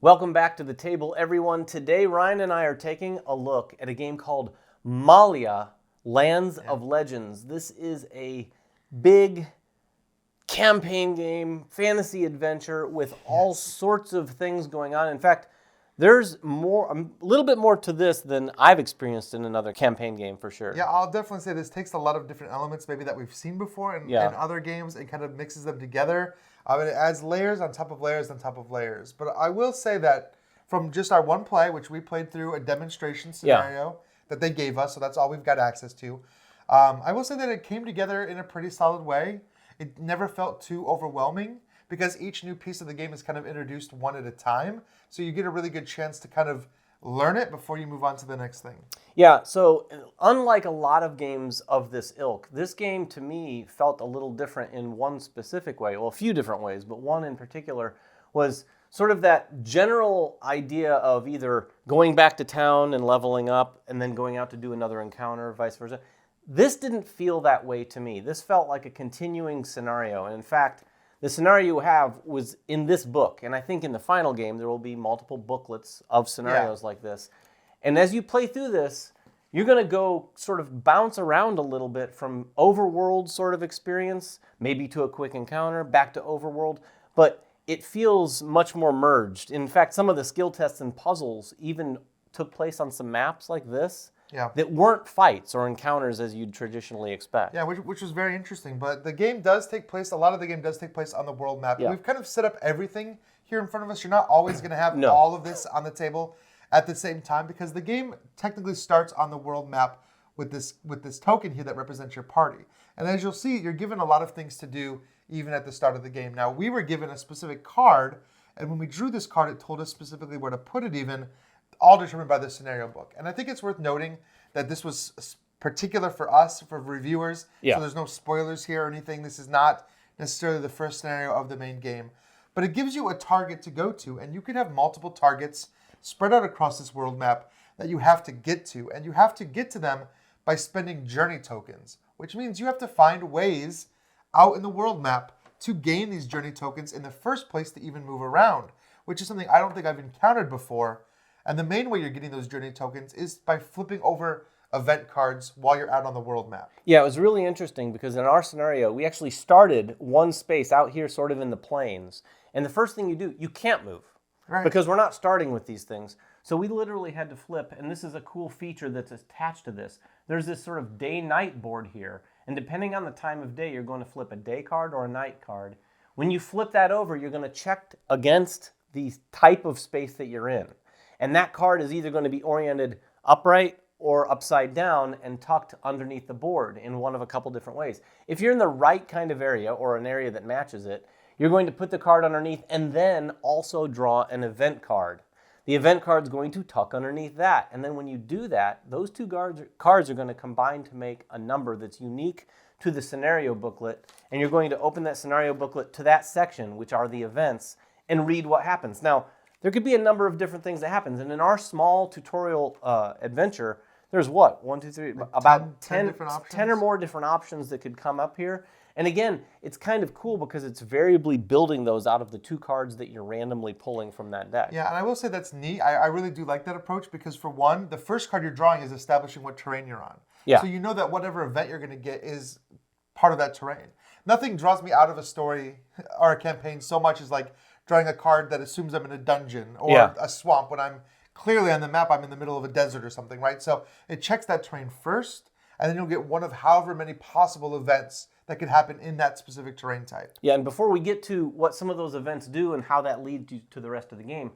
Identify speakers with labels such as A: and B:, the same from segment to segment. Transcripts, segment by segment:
A: Welcome back to the table, everyone. Today, Ryan and I are taking a look at a game called Malhya, Lands of Legends. This is a big campaign game, fantasy adventure with all sorts of things going on. In fact, there's a little bit more to this than I've experienced in another campaign game for sure.
B: Yeah, I'll definitely say this takes a lot of different elements maybe that we've seen before in other games and kind of mixes them together. It adds layers on top of layers on top of layers. But I will say that from just our one play, which we played through a demonstration scenario that they gave us, so that's all we've got access to. I will say that it came together in a pretty solid way. It never felt too overwhelming because each new piece of the game is kind of introduced one at a time. So you get a really good chance to kind of learn it before you move on to the next thing.
A: Yeah, so unlike a lot of games of this ilk, this game to me felt a little different in one specific way. Well, a few different ways, but one in particular was sort of that general idea of either going back to town and leveling up and then going out to do another encounter, vice versa. This didn't feel that way to me. This felt like a continuing scenario. And in fact, the scenario you have was in this book. And I think in the final game, there will be multiple booklets of scenarios like this. And as you play through this, you're going to go sort of bounce around a little bit from overworld sort of experience, maybe to a quick encounter, back to overworld. But it feels much more merged. In fact, some of the skill tests and puzzles even took place on some maps like this. That weren't fights or encounters as you'd traditionally expect.
B: Yeah, which was very interesting. But the game does take place, a lot of the game does take place on the world map. We've kind of set up everything here in front of us. You're not always going to have all of this on the table at the same time because the game technically starts on the world map with this token here that represents your party. And as you'll see, you're given a lot of things to do even at the start of the game. Now, we were given a specific card, and when we drew this card, it told us specifically where to put it even, all determined by the scenario book. And I think it's worth noting that this was particular for us, for reviewers, so there's no spoilers here or anything. This is not necessarily the first scenario of the main game. But it gives you a target to go to, and you can have multiple targets spread out across this world map that you have to get to. And you have to get to them by spending journey tokens, which means you have to find ways out in the world map to gain these journey tokens in the first place to even move around, which is something I don't think I've encountered before. And the main way you're getting those journey tokens is by flipping over event cards while you're out on the world map.
A: Yeah, it was really interesting because in our scenario, we actually started one space out here sort of in the plains. And the first thing you do, you can't move. Right. Because we're not starting with these things. So we literally had to flip, and this is a cool feature that's attached to this. There's this sort of day-night board here. And depending on the time of day, you're going to flip a day card or a night card. When you flip that over, you're going to check against the type of space that you're in. And that card is either going to be oriented upright or upside down and tucked underneath the board in one of a couple different ways. If you're in the right kind of area or an area that matches it, you're going to put the card underneath and then also draw an event card. The event card is going to tuck underneath that. And then when you do that, those two cards are going to combine to make a number that's unique to the scenario booklet. And you're going to open that scenario booklet to that section, which are the events, and read what happens. Now, there could be a number of different things that happens. And in our small tutorial adventure, there's what? 1, 2, 3, about 10 or more different options that could come up here. And again, it's kind of cool because it's variably building those out of the two cards that you're randomly pulling from that deck.
B: Yeah, and I will say that's neat. I really do like that approach because for one, the first card you're drawing is establishing what terrain you're on. Yeah. So you know that whatever event you're going to get is part of that terrain. Nothing draws me out of a story or a campaign so much as like drawing a card that assumes I'm in a dungeon or a swamp when I'm clearly on the map, I'm in the middle of a desert or something, right? So it checks that terrain first, and then you'll get one of however many possible events that could happen in that specific terrain type.
A: Yeah, and before we get to what some of those events do and how that leads you to the rest of the game,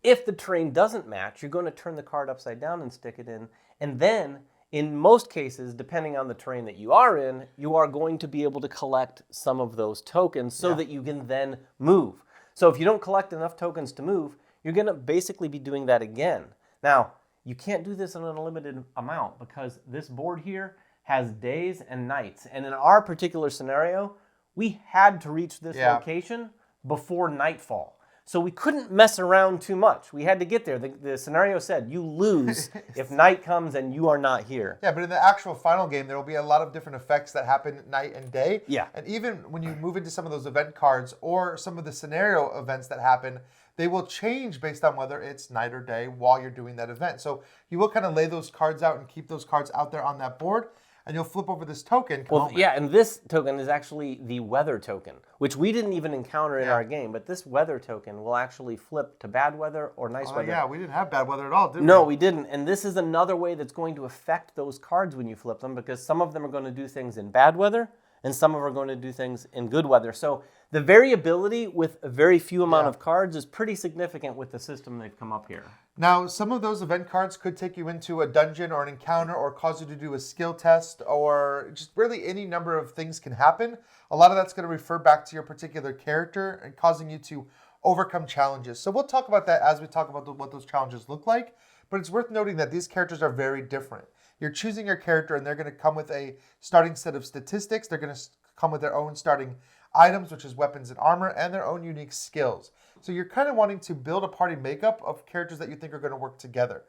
A: if the terrain doesn't match, you're going to turn the card upside down and stick it in, and then in most cases, depending on the terrain that you are in, you are going to be able to collect some of those tokens so that you can then move. So if you don't collect enough tokens to move, you're going to basically be doing that again. Now, you can't do this in an unlimited amount because this board here has days and nights. And in our particular scenario, we had to reach this location before nightfall. So we couldn't mess around too much. We had to get there. The scenario said you lose if night comes and you are not here.
B: Yeah, but in the actual final game, there will be a lot of different effects that happen night and day.
A: Yeah.
B: And even when you move into some of those event cards or some of the scenario events that happen, they will change based on whether it's night or day while you're doing that event. So you will kind of lay those cards out and keep those cards out there on that board, and you'll flip over this token.
A: And this token is actually the weather token, which we didn't even encounter in our game, but this weather token will actually flip to bad weather or nice weather.
B: Yeah, we didn't have bad weather at all, did we?
A: No, we didn't. And this is another way that's going to affect those cards when you flip them, because some of them are going to do things in bad weather, and some of them are going to do things in good weather. So the variability with a very few amount of cards is pretty significant with the system they've come up here.
B: Now, some of those event cards could take you into a dungeon or an encounter or cause you to do a skill test, or just really any number of things can happen. A lot of that's going to refer back to your particular character and causing you to overcome challenges. So we'll talk about that as we talk about what those challenges look like. But it's worth noting that these characters are very different. You're choosing your character, and they're going to come with a starting set of statistics. They're going to come with their own starting items, which is weapons and armor, and their own unique skills. So you're kind of wanting to build a party makeup of characters that you think are going to work together.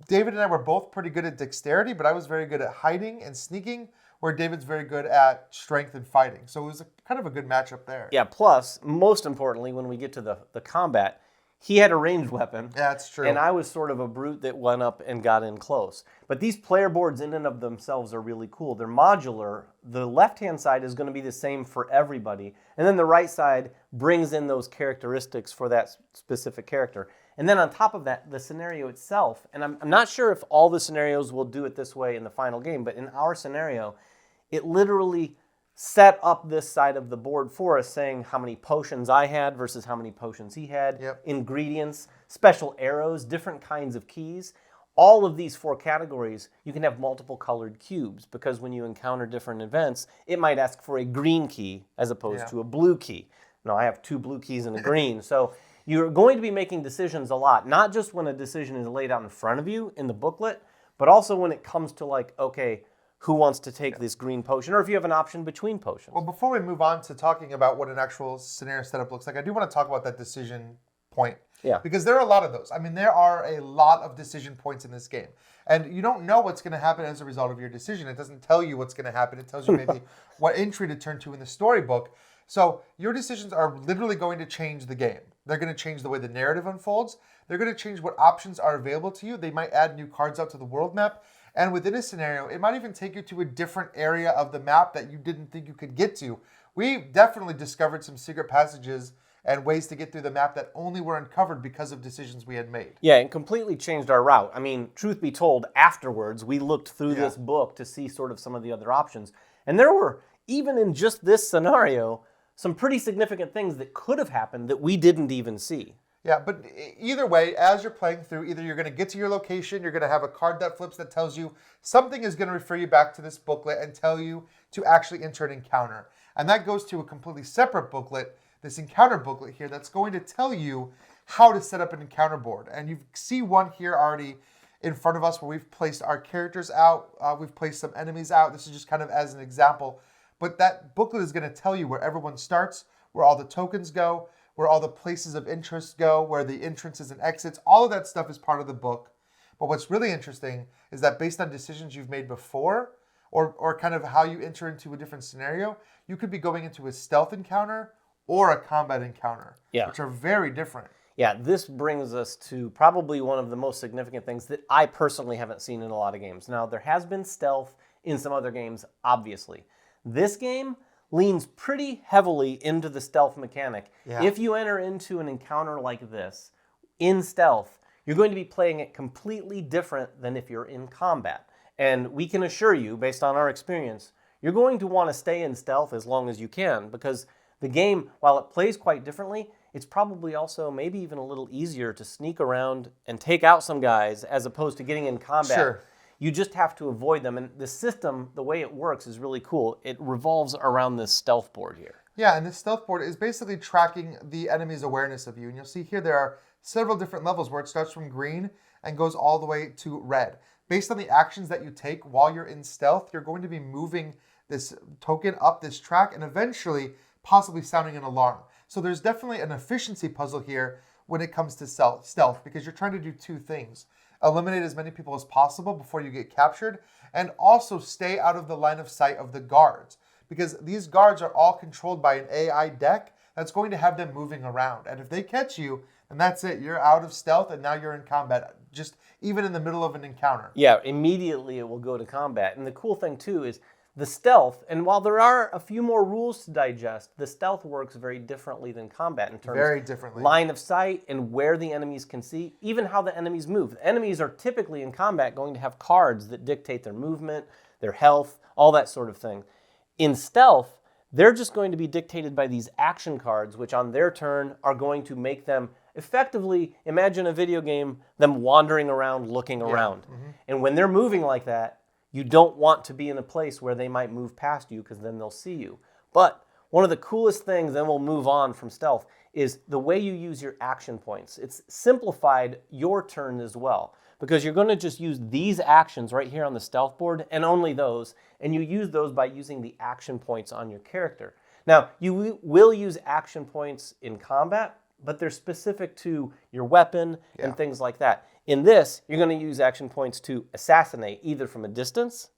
B: David and I were both pretty good at dexterity, but I was very good at hiding and sneaking, where David's very good at strength and fighting. So it was kind of a good matchup there.
A: Yeah, plus, most importantly, when we get to the combat, he had a ranged weapon.
B: Yeah, that's true.
A: And I was sort of a brute that went up and got in close. But these player boards in and of themselves are really cool. They're modular. The left-hand side is going to be the same for everybody. And then the right side brings in those characteristics for that specific character. And then on top of that, the scenario itself, and I'm not sure if all the scenarios will do it this way in the final game, but in our scenario, it literally set up this side of the board for us, saying how many potions I had versus how many potions he had, ingredients, special arrows, different kinds of keys. All of these 4 categories, you can have multiple colored cubes, because when you encounter different events, it might ask for a green key as opposed to a blue key. No, I have 2 blue keys and a green. So you're going to be making decisions a lot, not just when a decision is laid out in front of you in the booklet, but also when it comes to like, okay, who wants to take this green potion, or if you have an option between potions.
B: Well, before we move on to talking about what an actual scenario setup looks like, I do want to talk about that decision point.
A: Yeah.
B: Because there are a lot of those. I mean, there are a lot of decision points in this game. And you don't know what's going to happen as a result of your decision. It doesn't tell you what's going to happen. It tells you maybe what entry to turn to in the storybook. So your decisions are literally going to change the game. They're going to change the way the narrative unfolds. They're going to change what options are available to you. They might add new cards out to the world map. And within a scenario, it might even take you to a different area of the map that you didn't think you could get to. We definitely discovered some secret passages and ways to get through the map that only were uncovered because of decisions we had made.
A: Yeah, and completely changed our route. I mean, truth be told, afterwards, we looked through this book to see sort of some of the other options. And there were, even in just this scenario, some pretty significant things that could have happened that we didn't even see.
B: Yeah, but either way, as you're playing through, either you're going to get to your location, you're going to have a card that flips that tells you something is going to refer you back to this booklet and tell you to actually enter an encounter. And that goes to a completely separate booklet, this encounter booklet here, that's going to tell you how to set up an encounter board. And you see one here already in front of us where we've placed our characters out, we've placed some enemies out. This is just kind of as an example. But that booklet is going to tell you where everyone starts, where all the tokens go, where all the places of interest go, where the entrances and exits. All of that stuff is part of the book. But what's really interesting is that based on decisions you've made before, or kind of how you enter into a different scenario, you could be going into a stealth encounter or a combat encounter, which are very different.
A: Yeah, this brings us to probably one of the most significant things that I personally haven't seen in a lot of games. Now, there has been stealth in some other games, obviously. This game leans pretty heavily into the stealth mechanic. Yeah. If you enter into an encounter like this in stealth, you're going to be playing it completely different than if you're in combat. And we can assure you, based on our experience, you're going to want to stay in stealth as long as you can, because the game, while it plays quite differently, it's probably also maybe even a little easier to sneak around and take out some guys as opposed to getting in combat.
B: Sure.
A: You just have to avoid them. And the system, the way it works, is really cool. It revolves around this stealth board here.
B: Yeah, and this stealth board is basically tracking the enemy's awareness of you. And you'll see here there are several different levels where it starts from green and goes all the way to red. Based on the actions that you take while you're in stealth, you're going to be moving this token up this track and eventually possibly sounding an alarm. So there's definitely an efficiency puzzle here when it comes to stealth, because you're trying to do 2 things. Eliminate as many people as possible before you get captured, and also stay out of the line of sight of the guards, because these guards are all controlled by an AI deck that's going to have them moving around. And if they catch you, and that's it. You're out of stealth, and now you're in combat, just even in the middle of an encounter.
A: Yeah, immediately it will go to combat. And the cool thing, too, is the stealth, and while there are a few more rules to digest, the stealth works very differently than combat in terms of line of sight and where the enemies can see, even how the enemies move. The enemies are typically in combat going to have cards that dictate their movement, their health, all that sort of thing. In stealth, they're just going to be dictated by these action cards, which on their turn are going to make them effectively, imagine a video game, them wandering around, looking around. And when they're moving like that, you don't want to be in a place where they might move past you because then they'll see you. But one of the coolest things, then we'll move on from stealth, is the way you use your action points. It's simplified your turn as well because you're going to just use these actions right here on the stealth board and only those, and you use those by using the action points on your character. Now, you will use action points in combat, but they're specific to your weapon and things like that. In this, you're going to use action points to assassinate, either from a distance,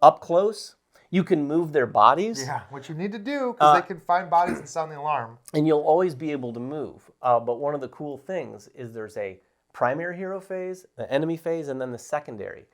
A: up close. You can move their bodies.
B: Yeah, which you need to do because they can find bodies and sound the alarm.
A: And you'll always be able to move. But one of the cool things is there's a primary hero phase, the enemy phase, and then the secondary.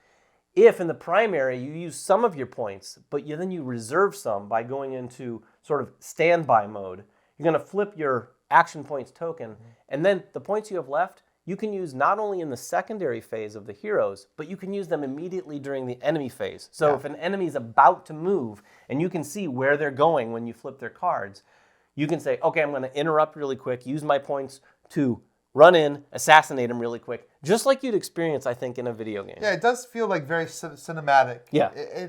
A: If in the primary you use some of your points, but then you reserve some by going into sort of standby mode, you're going to flip your action points token, and then the points you have left, you can use not only in the secondary phase of the heroes, but you can use them immediately during the enemy phase. So if an enemy is about to move, and you can see where they're going when you flip their cards, you can say, okay, I'm going to interrupt really quick, use my points to run in, assassinate them really quick, just like you'd experience, I think, in a video game.
B: Yeah, it does feel like very cinematic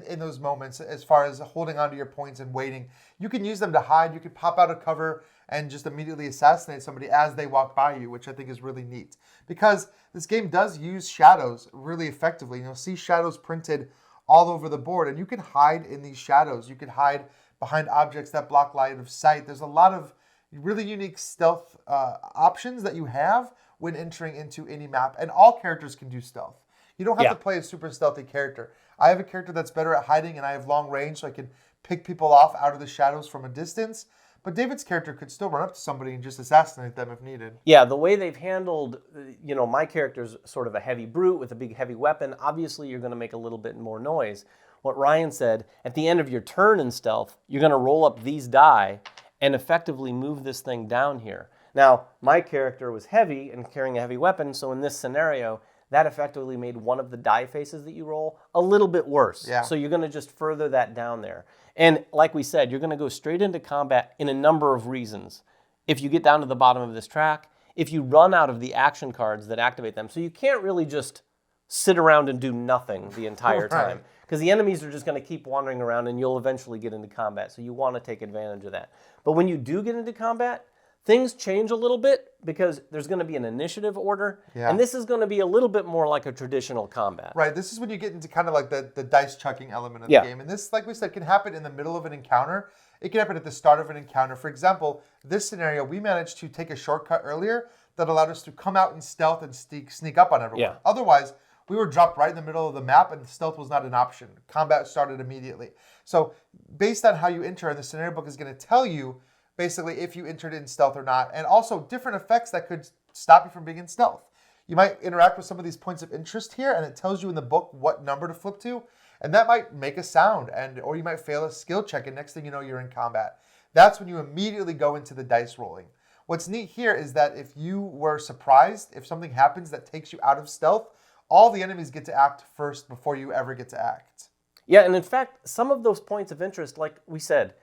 B: in those moments as far as holding onto your points and waiting. You can use them to hide. You can pop out of cover and just immediately assassinate somebody as they walk by you, which I think is really neat. Because this game does use shadows really effectively. You'll see shadows printed all over the board, and you can hide in these shadows. You can hide behind objects that block line of sight. There's a lot of really unique stealth options that you have when entering into any map, and all characters can do stealth. You don't have to play a super stealthy character. I have a character that's better at hiding, and I have long range, so I can pick people off out of the shadows from a distance. But David's character could still run up to somebody and just assassinate them if needed.
A: Yeah, the way they've handled, my character's sort of a heavy brute with a big heavy weapon. Obviously, you're going to make a little bit more noise. What Ryan said, at the end of your turn in stealth, you're going to roll up these die and effectively move this thing down here. Now, my character was heavy and carrying a heavy weapon, so in this scenario, that effectively made one of the die faces that you roll a little bit worse.
B: Yeah.
A: So you're going to just further that down there. And like we said, you're going to go straight into combat in a number of reasons. If you get down to the bottom of this track, if you run out of the action cards that activate them. So you can't really just sit around and do nothing the entire time. Because the enemies are just going to keep wandering around and you'll eventually get into combat. So you want to take advantage of that. But when you do get into combat, things change a little bit because there's going to be an initiative order. And this is going to be a little bit more like a traditional combat.
B: Right. This is when you get into kind of like the dice chucking element of the game. And this, like we said, can happen in the middle of an encounter. It can happen at the start of an encounter. For example, this scenario, we managed to take a shortcut earlier that allowed us to come out in stealth and sneak up on everyone. Otherwise, we were dropped right in the middle of the map and stealth was not an option. Combat started immediately. So based on how you enter, and the scenario book is going to tell you basically if you entered in stealth or not, and also different effects that could stop you from being in stealth. You might interact with some of these points of interest here, and it tells you in the book what number to flip to, and that might make a sound, or you might fail a skill check, and next thing you know, you're in combat. That's when you immediately go into the dice rolling. What's neat here is that if you were surprised, if something happens that takes you out of stealth, all the enemies get to act first before you ever get to act.
A: Yeah, and in fact, some of those points of interest, like we said,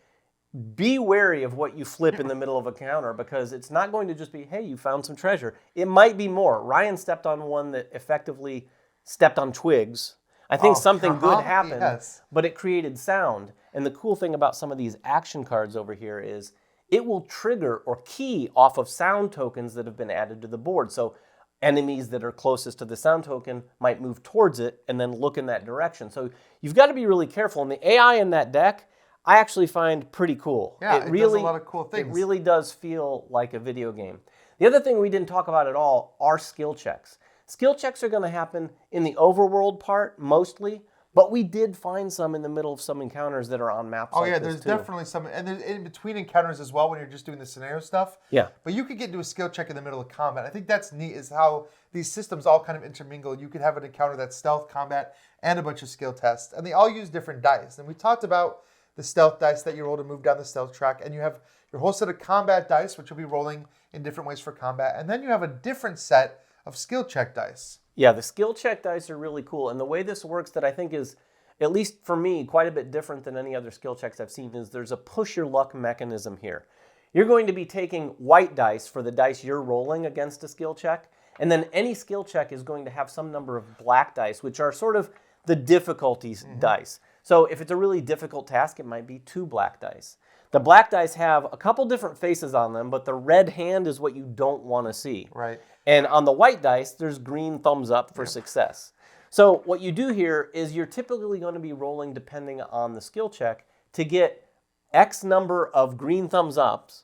A: be wary of what you flip in the middle of a counter because it's not going to just be, hey, you found some treasure. It might be more. Ryan stepped on one that effectively stepped on twigs. I think something good happened, but it created sound. And the cool thing about some of these action cards over here is it will trigger or key off of sound tokens that have been added to the board. So enemies that are closest to the sound token might move towards it and then look in that direction. So you've got to be really careful. And the AI in that deck, I actually find pretty cool.
B: Yeah, it does a lot of cool things.
A: It really does feel like a video game. The other thing we didn't talk about at all are skill checks. Skill checks are going to happen in the overworld part mostly, But we did find some in the middle of some encounters that are on maps like this,
B: there's
A: too.
B: definitely some, and there's in between encounters as well when you're just doing the scenario stuff.
A: Yeah.
B: But you could get into a skill check in the middle of combat. I think that's neat, is how these systems all kind of intermingle. You could have an encounter that's stealth, combat, and a bunch of skill tests, and they all use different dice. And we talked about the stealth dice that you roll to move down the stealth track, and you have your whole set of combat dice, which you'll be rolling in different ways for combat, and then you have a different set of skill check dice.
A: Yeah, the skill check dice are really cool, and the way this works that I think is, at least for me, quite a bit different than any other skill checks I've seen is there's a push your luck mechanism here. You're going to be taking white dice for the dice you're rolling against a skill check, and then any skill check is going to have some number of black dice, which are sort of the difficulties dice. So if it's a really difficult task, it might be 2 black dice. The black dice have a couple different faces on them, but the red hand is what you don't want to see.
B: Right.
A: And on the white dice, there's green thumbs up for success. So what you do here is you're typically going to be rolling, depending on the skill check, to get X number of green thumbs ups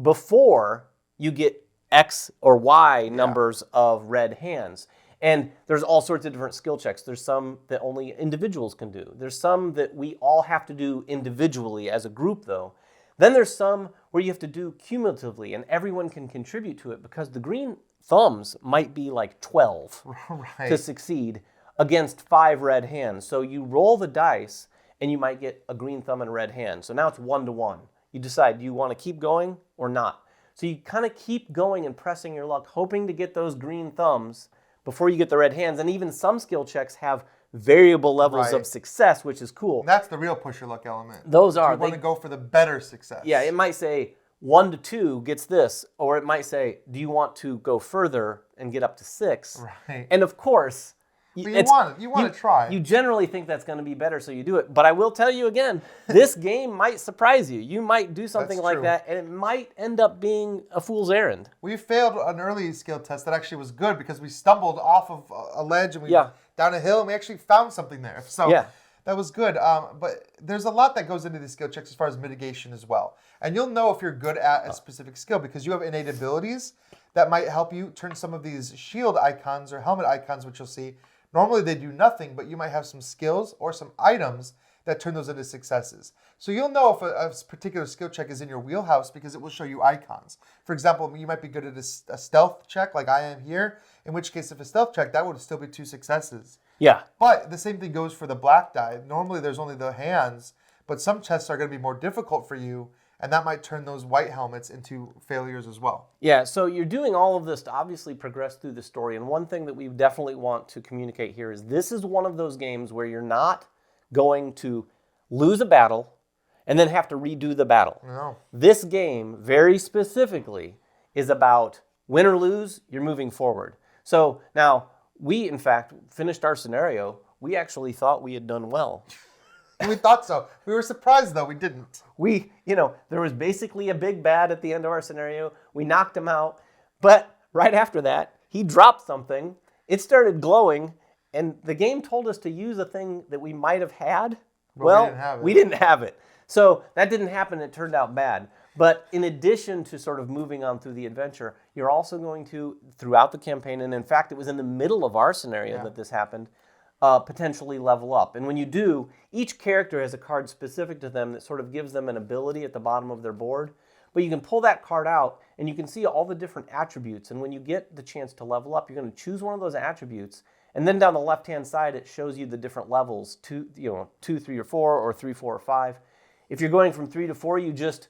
A: before you get X or Y numbers of red hands. And there's all sorts of different skill checks. There's some that only individuals can do. There's some that we all have to do individually as a group, though. Then there's some where you have to do cumulatively, and everyone can contribute to it because the green thumbs might be like 12 to succeed against 5 red hands. So you roll the dice, and you might get a green thumb and a red hand. So now it's 1-to-1. You decide, do you want to keep going or not? So you kind of keep going and pressing your luck, hoping to get those green thumbs before you get the red hands. And even some skill checks have variable levels of success, which is cool.
B: And that's the real push your luck element.
A: Those are.
B: You want to go for the better success.
A: Yeah, it might say 1-to-2 gets this, or it might say, do you want to go further and get up to 6?
B: Right.
A: And of course,
B: but you want to try.
A: You generally think that's going to be better, so you do it. But I will tell you again, this game might surprise you. You might do something like that, and it might end up being a fool's errand.
B: We failed an early skill test that actually was good because we stumbled off of a ledge and we down a hill, and we actually found something there. So that was good. But there's a lot that goes into these skill checks as far as mitigation as well. And you'll know if you're good at a specific skill because you have innate abilities that might help you turn some of these shield icons or helmet icons, which you'll see. Normally they do nothing, but you might have some skills or some items that turn those into successes. So you'll know if a particular skill check is in your wheelhouse because it will show you icons. For example, you might be good at a stealth check like I am here, in which case if a stealth check, that would still be 2 successes.
A: Yeah.
B: But the same thing goes for the black die. Normally there's only the hands, but some tests are going to be more difficult for you, and that might turn those white helmets into failures as well.
A: Yeah, so you're doing all of this to obviously progress through the story. And one thing that we definitely want to communicate here is this is one of those games where you're not going to lose a battle and then have to redo the battle.
B: No.
A: This game, very specifically, is about win or lose, you're moving forward. So now, we, in fact, finished our scenario. We actually thought we had done well.
B: We thought so. We were surprised, though. We didn't.
A: There was basically a big bad at the end of our scenario. We knocked him out. But right after that, he dropped something. It started glowing. And the game told us to use a thing that we might have had.
B: But
A: we didn't have it. So that didn't happen. It turned out bad. But in addition to sort of moving on through the adventure, you're also going to, throughout the campaign, and in fact, it was in the middle of our scenario that this happened, potentially level up. And when you do, each character has a card specific to them that sort of gives them an ability at the bottom of their board. But you can pull that card out and you can see all the different attributes. And when you get the chance to level up, you're going to choose one of those attributes. And then down the left-hand side, it shows you the different levels, 2, 3, or 4, or 3, 4, or 5. If you're going from 3 to 4, you just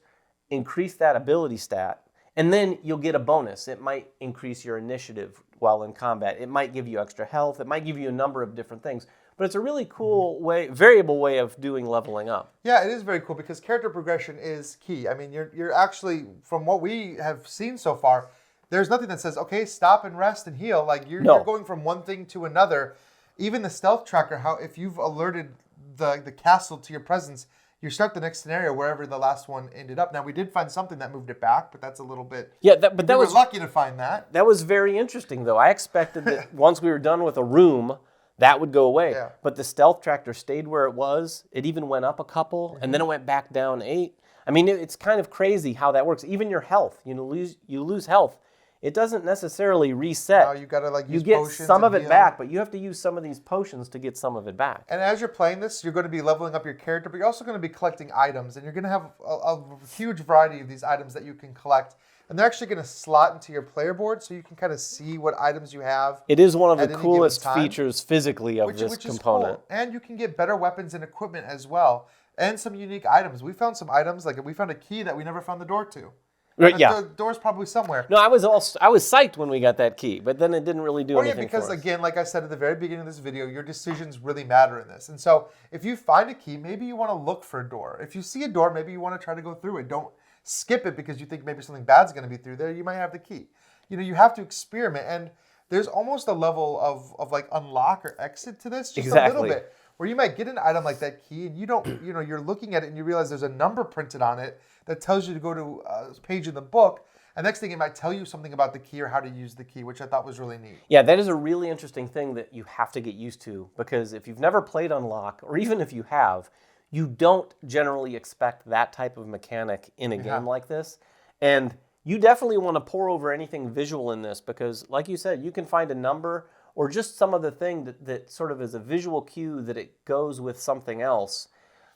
A: increase that ability stat. And then you'll get a bonus. It might increase your initiative while in combat. It might give you extra health. It might give you a number of different things. But it's a really cool variable way of doing leveling up.
B: Yeah, it is very cool because character progression is key. I mean, you're actually, from what we have seen so far, there's nothing that says, okay, stop and rest and heal. Like you're going from one thing to another. Even the stealth tracker, if you've alerted the castle to your presence, you start the next scenario wherever the last one ended up. Now, we did find something that moved it back, but that's a little bit...
A: Yeah, but that was...
B: lucky to find that.
A: That was very interesting, though. I expected that once we were done with a room, that would go away. Yeah. But the stealth tractor stayed where it was. It even went up a couple, and then it went back down 8. I mean, it's kind of crazy how that works. Even your health, you lose health. it doesn't necessarily reset.
B: No, you gotta use
A: get
B: potions
A: some of
B: and
A: it
B: heal.
A: back, but you have to use some of these potions to get some of it back.
B: And as you're playing this, you're going to be leveling up your character, but you're also going to be collecting items, and you're going to have a huge variety of these items that you can collect. And they're actually going to slot into your player board, so you can kind of see what items you have.
A: It is one of the coolest features physically of this component.
B: Cool. And you can get better weapons and equipment as well, and some unique items. We found some items, like we found a key that we never found the door to.
A: Right, yeah.
B: The door's probably somewhere.
A: No, I was psyched when we got that key, but then it didn't really do anything
B: because
A: for us.
B: Again, like I said at the very beginning of this video, your decisions really matter in this. And so if you find a key, maybe you want to look for a door. If you see a door, maybe you want to try to go through it. Don't skip it because you think maybe something bad's going to be through there. You might have the key. You have to experiment. And there's almost a level of like unlock or exit to this, just a little bit, where you might get an item like that key and you don't, you're looking at it and you realize there's a number printed on it that tells you to go to a page in the book. And next thing, it might tell you something about the key or how to use the key, which I thought was really neat.
A: Yeah, that is a really interesting thing that you have to get used to, because if you've never played Unlock, or even if you have, you don't generally expect that type of mechanic in a game like this. And you definitely want to pour over anything visual in this, because like you said, you can find a number or just some of the thing that sort of is a visual cue that it goes with something else.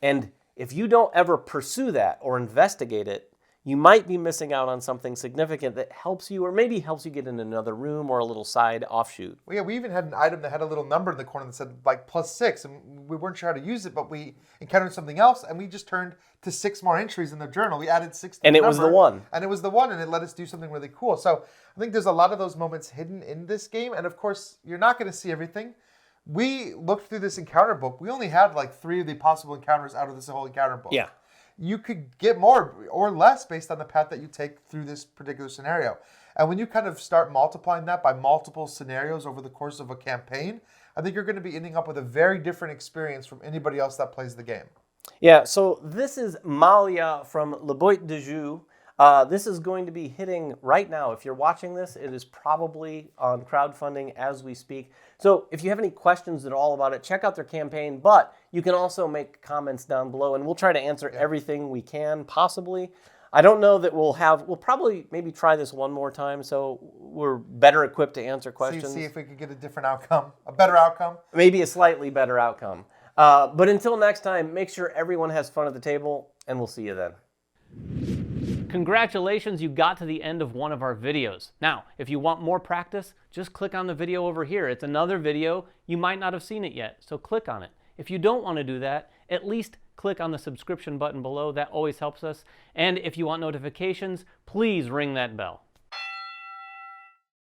A: And if you don't ever pursue that or investigate it, you might be missing out on something significant that helps you, or maybe helps you get in another room or a little side offshoot.
B: Well, yeah, we even had an item that had a little number in the corner that said like +6, and we weren't sure how to use it, but we encountered something else, and we just turned to 6 more entries in the journal. We added 6 to the
A: number. And it was the one, and it let us do something really cool. So I think there's a lot of those moments hidden in this game, and of course, you're not going to see everything. We looked through this encounter book. We only had like 3 of the possible encounters out of this whole encounter book. Yeah.
B: You could get more or less based on the path that you take through this particular scenario. And when you kind of start multiplying that by multiple scenarios over the course of a campaign, I think you're going to be ending up with a very different experience from anybody else that plays the game.
A: Yeah, so this is Malhya from Le Boîte de Jeu. This is going to be hitting right now. If you're watching this, it is probably on crowdfunding as we speak. So if you have any questions at all about it, check out their campaign, but you can also make comments down below, and we'll try to answer everything we can, possibly. I don't know that we'll probably maybe try this one more time so we're better equipped to answer questions.
B: See if we could get a different outcome, a better outcome.
A: Maybe a slightly better outcome. But until next time, make sure everyone has fun at the table, and we'll see you then. Congratulations, you got to the end of one of our videos. Now, if you want more practice, just click on the video over here. It's another video. You might not have seen it yet, so click on it. If you don't want to do that, at least click on the subscription button below. That always helps us. And if you want notifications, please ring that bell.